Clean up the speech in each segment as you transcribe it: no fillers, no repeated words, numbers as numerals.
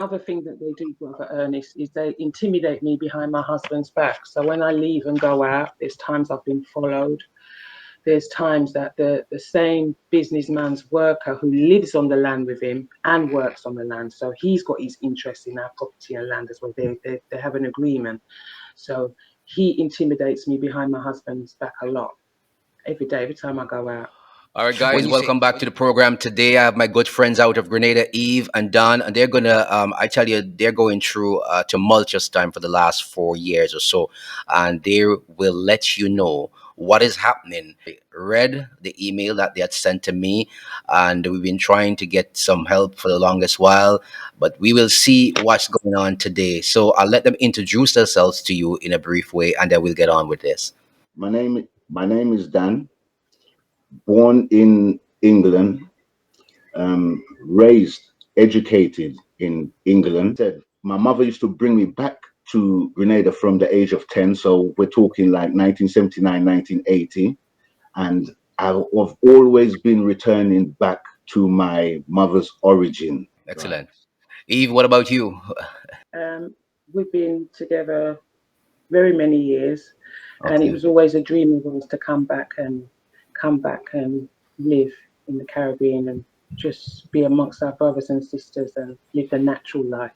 Other thing that they do, Brother Ernest, is they intimidate me behind my husband's back. So when I leave and go out, there's times I've been followed. There's times that the same businessman's worker who lives on the land with him and works on the land, so he's got his interest in our property and land as well. They have an agreement. So he intimidates me behind my husband's back a lot. Every day, every time I go out. All right, guys, welcome back to the program. Today, I have my good friends out of Grenada, Eve and Don, and they're gonna, I tell you, they're going through a tumultuous time for the last 4 years or so, and they will let you know what is happening. Read the email that they had sent to me, and we've been trying to get some help for the longest while, but we will see what's going on today. So I'll let them introduce themselves to you in a brief way, and then we'll get on with this. My name is Dan, born in England, raised, educated in England. Said my mother used to bring me back to Grenada from the age of 10. So we're talking like 1979, 1980. And I've always been returning back to my mother's origin. Excellent. Eve, what about you? We've been together very many years, and it Okay. was always a dream of ours to come back and live in the Caribbean and just be amongst our brothers and sisters and live the natural life.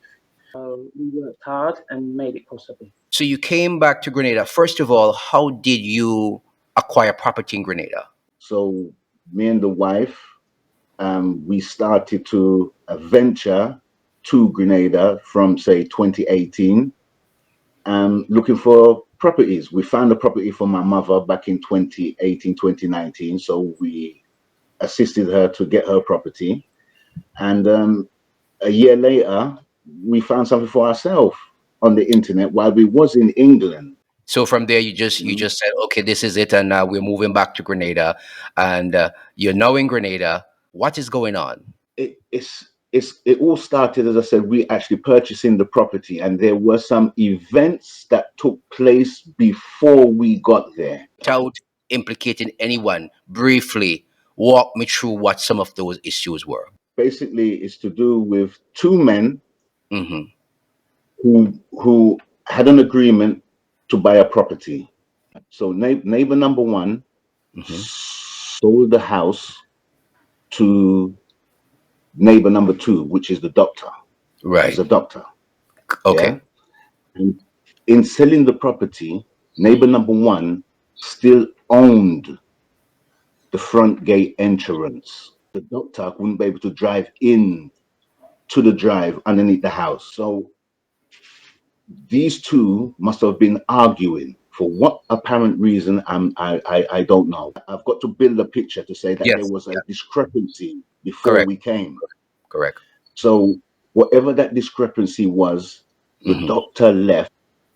So we worked hard and made it possible. So you came back to Grenada. First of all, how did you acquire property in Grenada? So me and the wife, we started to venture to Grenada from say 2018, looking for properties. We found a property for my mother back in 2018, 2019. So we assisted her to get her property. And a year later, we found something for ourselves on the internet while we was in England. So from there, you just said, okay, this is it, and we're moving back to Grenada, and you're now in Grenada. What is going on? It all started, as I said, we actually purchasing the property, and there were some events that took place before we got there. Without implicating anyone, briefly walk me through what some of those issues were. Basically, it's to do with two men Hmm. who had an agreement to buy a property. So neighbor number one Hmm. sold the house to neighbor number two, which is the doctor. He's Right. a doctor. Yeah. Okay. And in selling the property, neighbor number one still owned the front gate entrance. The doctor wouldn't be able to drive in to the drive underneath the house. So these two must have been arguing for what apparent reason. I don't know. I've got to build a picture to say that there Yes. was a discrepancy before Correct. we came. Correct. So whatever that discrepancy was, the Hmm. doctor left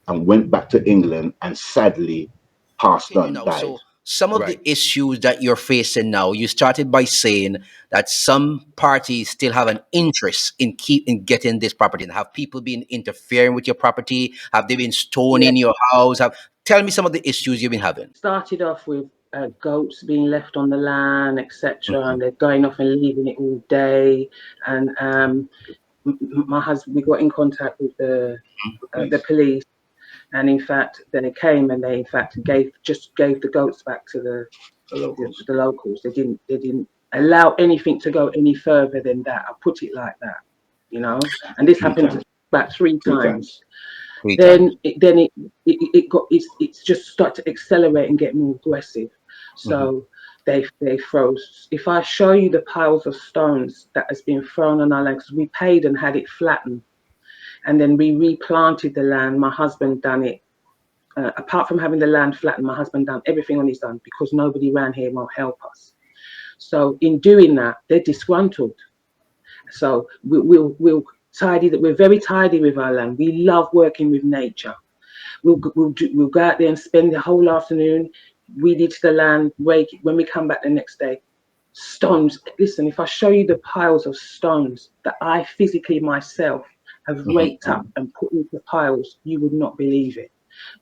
and went back to England and sadly passed Continue on, now. died. So some of the issues that you're facing now, you started by saying that some parties still have an interest in getting this property. And have people been interfering with your property? Have they been Yeah, stoning your house? Tell me some of the issues you've been having. started off with goats being left on the land, etc., Mhm. and they're going off and leaving it all day. And my husband, we got in contact with the police, and in fact, they came and they in fact gave the goats back to The locals. the locals. They didn't allow anything to go any further than that. I put it like that, you know. And this Three happened times. about three Three times. times. 3 times. Then it just started to accelerate and get more aggressive. Hmm. So they froze. If I show you the piles of stones that has been thrown on our land, because we paid and had it flattened, and then we replanted the land. My husband done it. Apart from having the land flattened, my husband done everything on his own because nobody around here won't help us. So in doing that, they're disgruntled. So we'll tidy that. We're very tidy with our land. We love working with nature. We'll go out there and spend the whole afternoon weeding to the land, rake it. When we come back the next day, stones. Listen, if I show you the piles of stones that I physically myself have Hmm. raked up and put into piles, you would not believe it.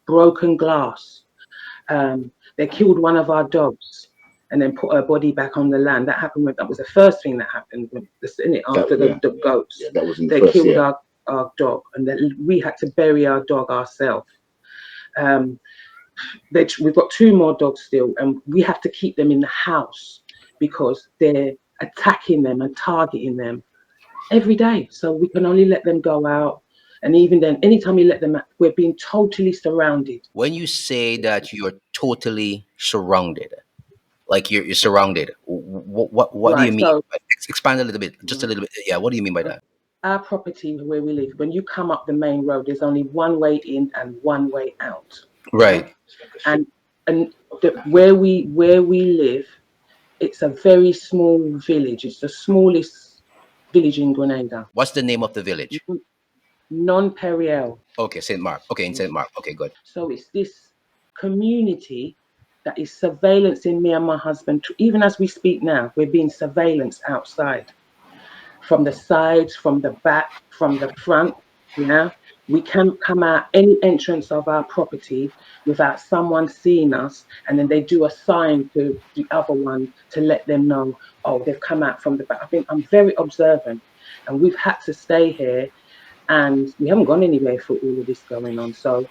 Broken glass. They killed one of our dogs and then put her body back on the land. That was the first thing that happened. In it That after yeah, the goats. yeah, that was in the They first killed year. our our dog, and that we had to bury our dog ourselves. Um, we've got two more dogs still, and we have to keep them in the house because they're attacking them and targeting them every day. So we can only let them go out. And even then, anytime we let them out, we're being totally surrounded. When you say that you're totally surrounded, like you're surrounded, what do you Right. mean? So Expand a little bit, just a right, little bit. Yeah, what do you mean by that? our property where we live, when you come up the main road, there's only one way in and one way out. Yeah. Right. And where we live, it's a very small village. It's the smallest village in Grenada. What's the name of the village? Non-Periel. Okay, Saint Mark. Okay, in Saint Mark. Okay, good. So it's this community that is surveillancing me and my husband. Even as we speak now, we're being surveillanced outside, from the sides, from the back, from the front. Yeah, we can't come out any entrance of our property without someone seeing us, and then they do a sign to the other one to let them know, oh, they've come out from the back. I'm very observant, and we've had to stay here, and we haven't gone anywhere for all of this going on. So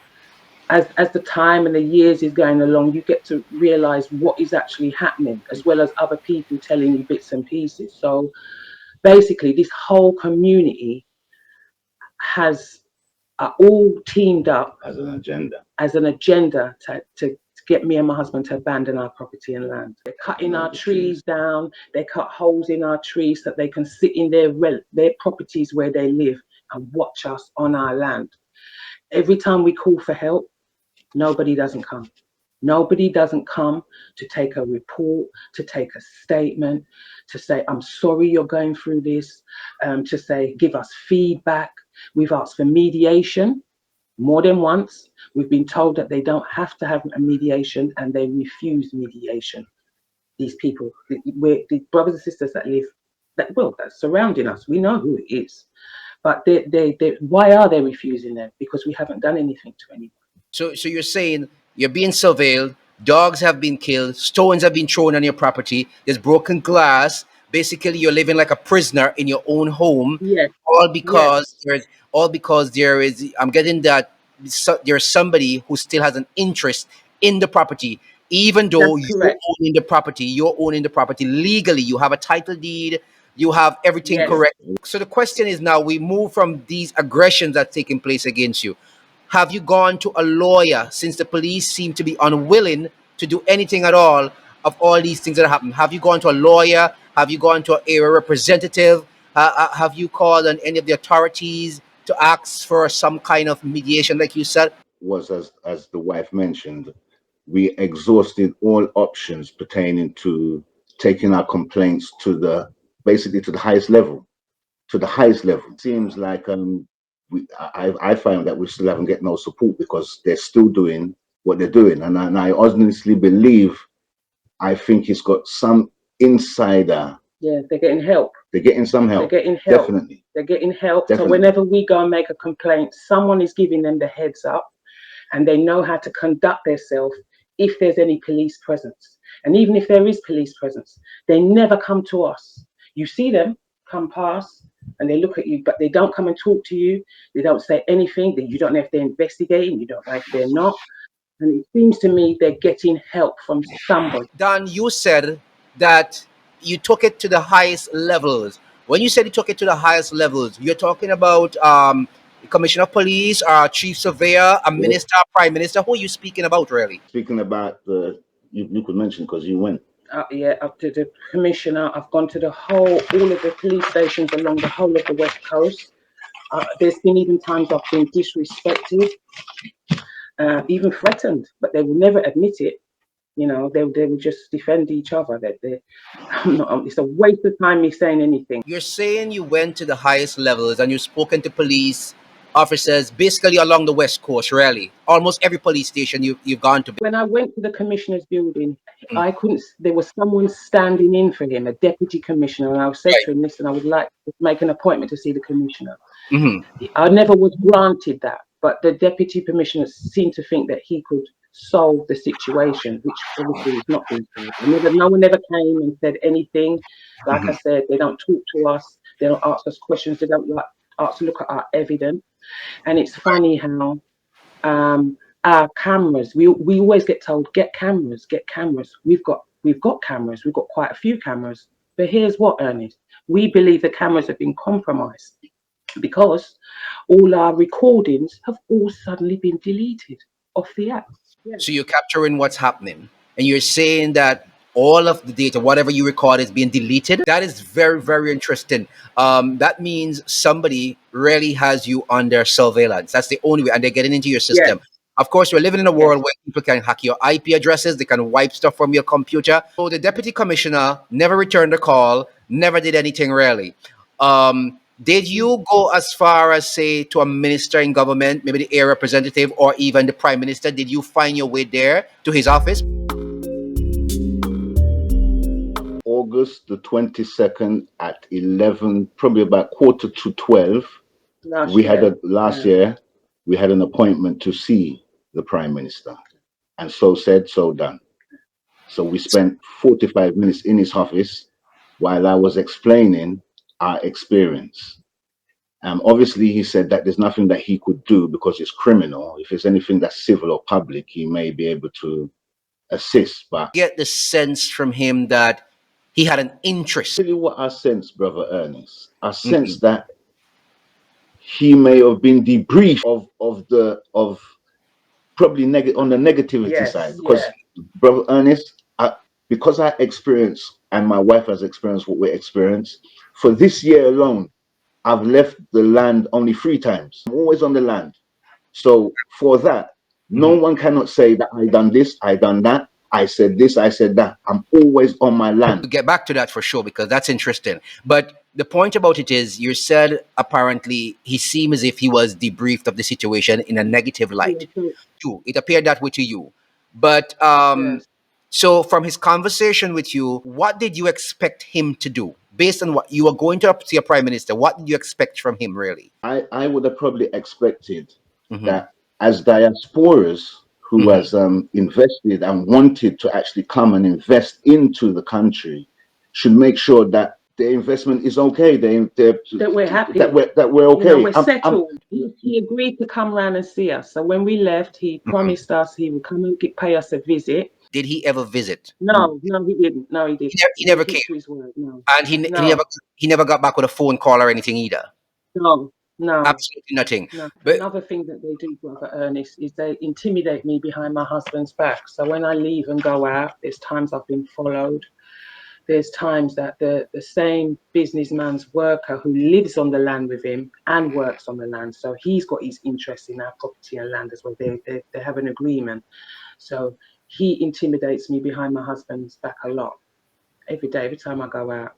as the time and the years is going along, you get to realize what is actually happening, as well as other people telling you bits and pieces. So basically, this whole community has all teamed up as an agenda to get me and my husband to abandon our property and land. They're cutting our trees down. They cut holes in our trees so that they can sit in their properties where they live and watch us on our land. Every time we call for help, nobody doesn't come. Nobody doesn't come to take a report, to take a statement, to say, I'm sorry you're going through this, to say, give us feedback. We've asked for mediation more than once. We've been told that they don't have to have a mediation, and they refuse mediation. These people, we're the brothers and sisters that live, that's surrounding us. We know who it is. But why are they refusing them? Because we haven't done anything to anyone. So you're saying you're being surveilled, dogs have been killed, stones have been thrown on your property, there's broken glass. Basically, you're living like a prisoner in your own home, Yes, all yes, because there is. I'm getting that there's somebody who still has an interest in the property, even though that's correct. you're owning the property legally. You have a title deed, you have everything Yes. correct. So the question is now we move from these aggressions that taking place against you. Have you gone to a lawyer since the police seem to be unwilling to do anything at all of these things that happen? Have you gone to a lawyer? Have you gone to an area representative? Have you called on any of the authorities to ask for some kind of mediation, like you said? Was as the wife mentioned, we exhausted all options pertaining to taking our complaints to the basically to the highest level. To the highest level. It seems like I find that we still haven't get no support because they're still doing what they're doing, and I honestly believe I think it's got some insider. Yeah, they're getting help. They're getting some They're help. getting help. Definitely. They're getting help. So Definitely. whenever we go and make a complaint, someone is giving them the heads up, and they know how to conduct themselves if there's any police presence. And even if there is police presence, they never come to us. You see them come past and they look at you, but they don't come and talk to you. They don't say anything. You don't know if they're investigating. You don't know if they're not. And it seems to me they're getting help from somebody. Dan, you said that you took it to the highest levels. When you said you took it to the highest levels, you're talking about commissioner of police, chief surveyor, a Yes. minister, prime minister. Who are you speaking about, really? Speaking about you could mention because you went. Yeah, up to the commissioner. I've gone to all of the police stations along the whole of the West Coast. There's been even times I've been disrespected, even threatened, but they will never admit it. You know, they will just defend each other. It's a waste of time me saying anything. You're saying you went to the highest levels and you've spoken to police officers basically along the West Coast, really. Almost every police station you've gone to. When I went to the commissioner's building, I couldn't. There was someone standing in for him, a deputy commissioner, and I said Right. to him, "Listen, I would like to make an appointment to see the commissioner." Hmm. I never was granted that, but the deputy commissioner seemed to think that he could solve the situation, which obviously is not being solved. No one ever came and said anything. Like I Hmm. said, they don't talk to us. They don't ask us questions. They don't like asked to look at our evidence. And it's funny how our cameras, we always get told, get cameras, get cameras. We've got cameras, we've got quite a few cameras. But here's what, Ernest, we believe the cameras have been compromised because all our recordings have all suddenly been deleted off the app. Yeah. So you're capturing what's happening, and you're saying that all of the data, whatever you record, is being deleted. That is very, very interesting. That means somebody really has you under surveillance. That's the only way, and they're getting into your Yes, system. Of course, we're living in a yes, world where people can hack your IP addresses, they can wipe stuff from your computer. So the deputy commissioner never returned a call, never did anything really. Did you go as far as, say, to a minister in government, maybe the air representative or even the prime minister? Did you find your way there to his office? August the 22nd at 11, probably about quarter to 12. last We had year. last Yeah. year, we had an appointment to see the prime minister. And so said, so done. So we spent 45 minutes in his office while I was explaining our experience. Obviously, he said that there's nothing that he could do because it's criminal. If it's anything that's civil or public, he may be able to assist. But Get the sense from him that he had an interest. tell you what I sense, brother Ernest. I sense Mhm. that he may have been debriefed of probably on the negativity side, Yes, because yeah. brother Ernest, because I experienced and my wife has experienced what we experienced for this year alone, I've left the land only 3 times. I'm always on the land. So for that, no Mhm. one cannot say that I done this, I done that, I said this, I said that. I'm always on my land. We'll get back to that for sure because that's interesting. But the point about it is, you said apparently he seemed as if he was debriefed of the situation in a negative light. Yeah, so, You, it appeared that way to you. But yes. so from his conversation with you, what did you expect him to do? Based on what you were going to see a prime minister, what did you expect from him really? I would have probably expected Hmm. that as diasporas who Hmm. has invested and wanted to actually come and invest into the country should make sure that their investment is okay. That we're happy. That we're You know, okay. we're settled. He agreed to come round and see us. So when we left, he promised us he would come and pay us a visit. Did he ever visit? No, no, he didn't. No, he didn't. He never came, Keep to his word. No, and no, he never got back with a phone call or anything either. no, no, Absolutely nothing. no. But Another thing that they do, Brother Ernest, is they intimidate me behind my husband's back. So when I leave and go out, there's times I've been followed. There's times that the same businessman's worker who lives on the land with him and works on the land, so he's got his interest in our property and land as well. They have an agreement. So he intimidates me behind my husband's back a lot. Every day, every time I go out.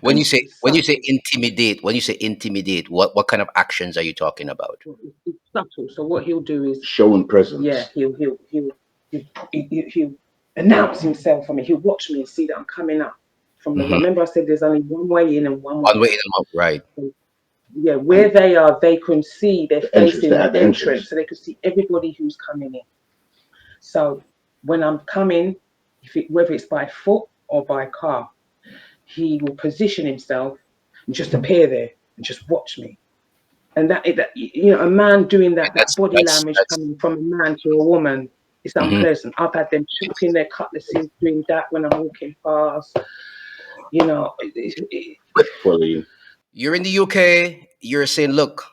when And you say it's subtle. intimidate, what kind of actions are you talking about? It's subtle. So what he'll do is, Showing yeah, presence. he'll announce himself for me. He'll watch me and see that I'm coming up from the. Hmm. Remember, I said there's only one way in and one One way way in out. and out, right? So, yeah, where And they are, they can see, they're the entrance, facing they the have the entrance, entrance. so they can see everybody who's coming in. So when I'm coming, whether it's by foot or by car, he will position himself and just appear there and just watch me. And a man doing And that body language that's coming from a man to a woman is mhm. unpleasant. I've had them chucking their cutlasses doing that when I'm walking past. You know, Fully. You're in the UK, you're saying, look,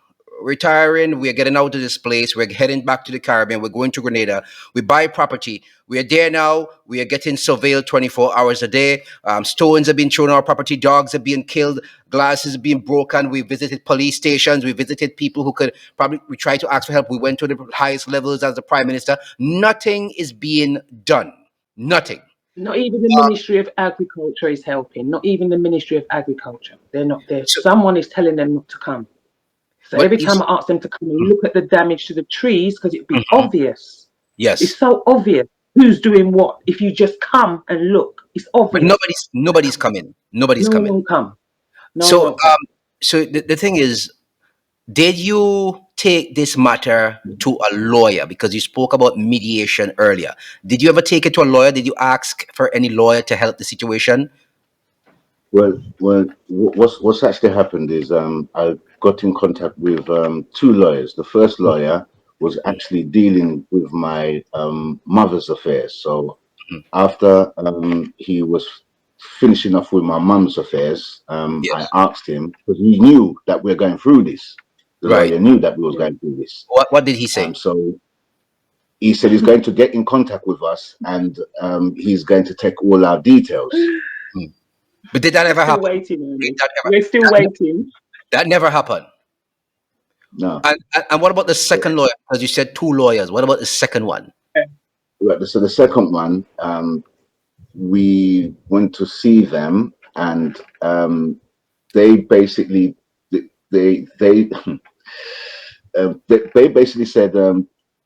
retiring, we're getting out of this place, we're heading back to the Caribbean, we're going to Grenada, we buy property, we are there now, we are getting surveilled 24 hours a day, stones are being thrown on our property, dogs are being killed, glasses are being broken, we visited police stations, we visited people who could probably, we tried to ask for help, we went to the highest levels as the Prime Minister, nothing is being done, nothing. not even the Ministry of Agriculture is helping. Not even the Ministry of Agriculture. They're not there. So, Someone is telling them not to come. So but every you, time I ask them to come and look at the damage to the trees, because it'd be mhm, obvious. It's yes. so obvious who's doing what. If you just come and look, it's But obvious. nobody's coming. Nobody's No one coming. won't come. No one So, won't come. so the thing is, did you take this matter to a lawyer? Because you spoke about mediation earlier. Did you ever take it to a lawyer? Did you ask for any lawyer to help the situation? What's actually happened is I got in contact with two lawyers. The first lawyer was actually dealing with my mother's affairs. So Mhm. after he was finishing off with my mum's affairs, I Yes. asked him because he knew that we're going through this. The Right. lawyer knew that we was Yeah. going through this. What did he say? So he said he's going to get in contact with us and he's going to take all our details. Hmm. But did that We're ever still happen? waiting, Did Ernie. that ever? We're still That, waiting. that never happened. No. And what about the second lawyer? Because you said two lawyers. What about the second one? Right, so the second one, we went to see them, and they basically they they basically said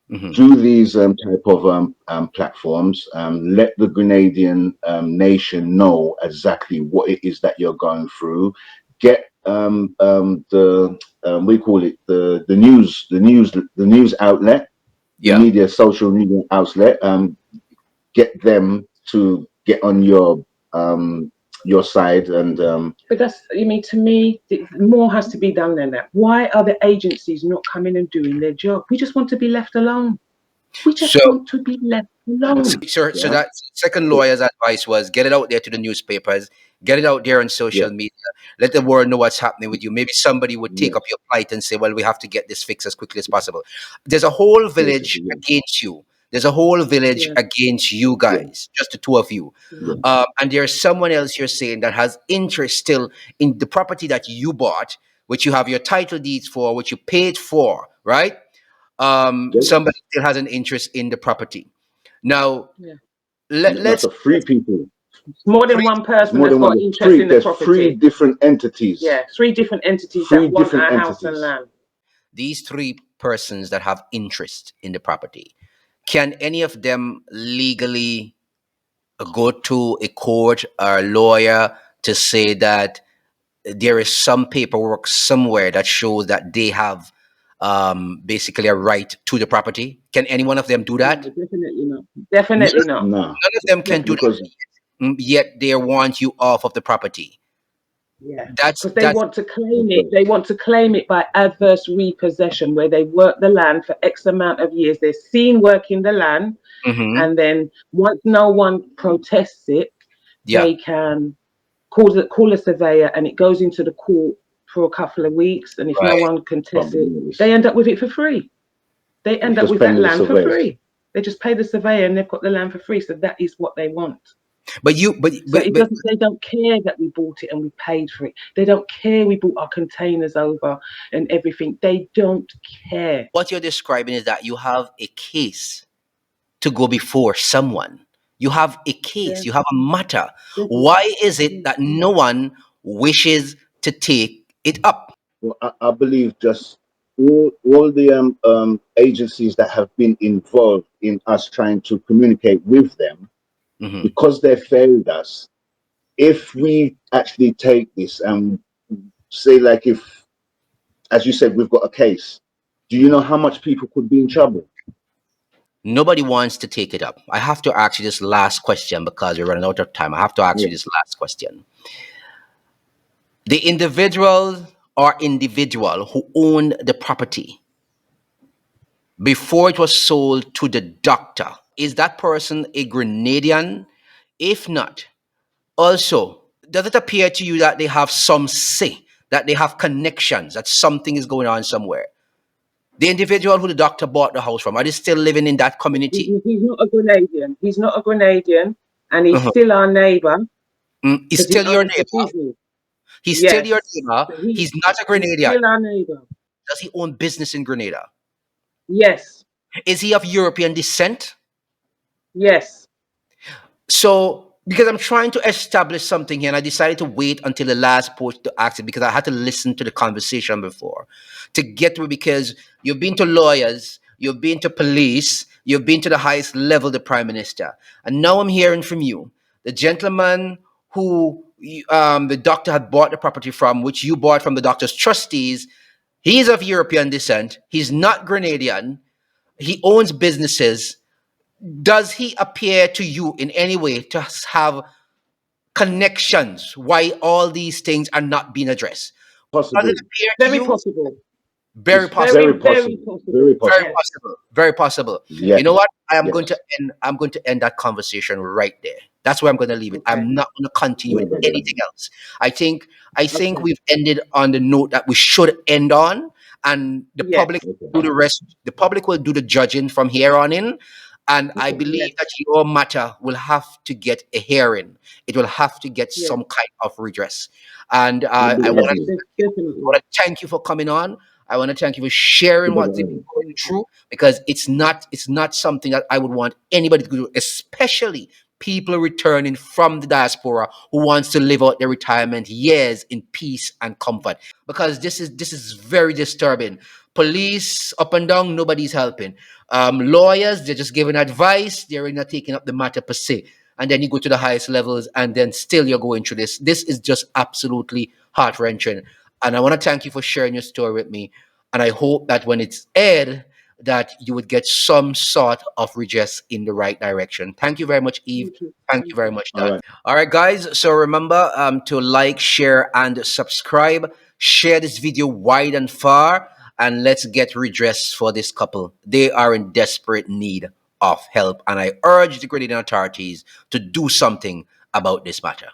Hmm. do these type of platforms, let the Grenadian nation know exactly what it is that you're going through, get the we call it the news outlet, the Yeah. media social media outlet, get them to get on your side and But that's, I mean, to me, more has to be done than that. Why are the agencies not coming and doing their job? We just want to be left alone. We So, just want to be left alone. so yeah, that second lawyer's advice was get it out there to the newspapers, get it out there on yeah, social media, let the world know what's happening with you. Maybe somebody would take up yes, your plight and say, "Well, we have to get this fixed as quickly as possible." There's a whole village basically, yeah, against you. There's a whole village Yeah, against you yeah, guys, just the two of you. yeah, yeah, And there's someone else you're saying that has interest still in the property that you bought, which you have your title deeds for, which you paid for, right? Somebody yes. still has an interest in the property. Now, yeah. No, let's so three people. More than three one It's person more has than one. got There's interest three. in the There's three property. different entities. Yeah, three different entities Three that want different our house and entities. land. these three persons that have interest in the property. Can any of them legally go to a court or a lawyer to say that there is some paperwork somewhere that shows that they have basically a right to the property? Can any one of them do No, that? definitely not. None, Definitely not. No, none of them can do Definitely. that. because Yet they want you off of the property. Yeah, That's because they that's want to claim it. okay. They want to claim it by adverse repossession, where they work the land for X amount of years. They're seen working the land, hmm. and then once no one protests it, Yeah. they can call a surveyor, and it goes into the court for a couple of weeks. And if no Right. one contests it, Problem is they end up with it for free. They end up just with that paying the land for surveyors. free. They just pay the surveyor, and they've got the land for free. So that is what they want. But you, but So but it but doesn't. They don't care that we bought it and we paid for it. They don't care we bought our containers over and everything. They don't care. what you're describing is that you have a case to go before someone. You have a Yeah, case. You have a matter. yeah, Why is it yeah. that no one wishes to take it up? Well, I believe just all the agencies that have been involved in us trying to communicate with them Hmm. because they failed us. If we actually take this and say, like, if, as you said, we've got a case, do you know how much people could be in trouble? Nobody wants to take it up. I have to ask you this last question because we're running out of time. I have to ask you Yeah. this last question. The individual or individual who owned the property before it was sold to the doctor, is that person a Grenadian? If not, also, does it appear to you that they have some say, that they have connections, that something is going on somewhere? The individual who the doctor bought the house from, are they still living in that community? He's not a Grenadian. He's not a Grenadian, and he's Uh-huh. still our neighbour He's because he still your owns the neighbor. business. He's still your Yes, neighbor. so He's not a he's Grenadian. still our neighbour. Does he own business in Grenada? Yes, Is he of European descent? yes. So, because I'm trying to establish something here, and I decided to wait until the last post to ask it because I had to listen to the conversation before to get through. Because you've been to lawyers, you've been to police, you've been to the highest level, the prime minister, and now I'm hearing from you, the gentleman who the doctor had bought the property from, which you bought from the doctor's trustees. He's of European descent. He's not Grenadian. He owns businesses. Does he appear to you in any way to have connections why all these things are not being addressed. Does it Possible. appear to Very you? possible. Very It's possible. very Very possible. Very possible. Very possible. Yes. possible. Very possible. Yes. You Yes. know what? I am going Yes. to end. I'm going to end that conversation right there. That's where I'm going to leave it. Okay. I'm not going to continue Yeah, with brother. anything else. I think. I think Okay. we've ended on the note that we should end on, and the Yes. public Okay. will do the rest. The public will do the judging from here on in, and I Okay. believe Yes. that your matter will have to get a hearing. It will have to get Yes. some kind of redress. And Would be I want Yes. to lovely. Definitely. want to thank you for coming on. I want to thank you for sharing Brother what you've been Aaron. going through, because it's not something that I would want anybody to do, especially people returning from the diaspora who wants to live out their retirement years in peace and comfort. Because this is very disturbing. Police up and down, nobody's helping. Lawyers, they're just giving advice. They're not taking up the matter per se. And then you go to the highest levels, and then still you're going through this. This is just absolutely heart wrenching. And I want to thank you for sharing your story with me. And I hope that when it's aired, that you would get some sort of redress in the right direction. Thank you very much, Eve. Thank you. Thank you Thank very you. much, All Dan. right. All right, guys. So remember to like, share, and subscribe. Share this video wide and far, and let's get redress for this couple. They are in desperate need of help, and I urge the Grenadian authorities to do something about this matter.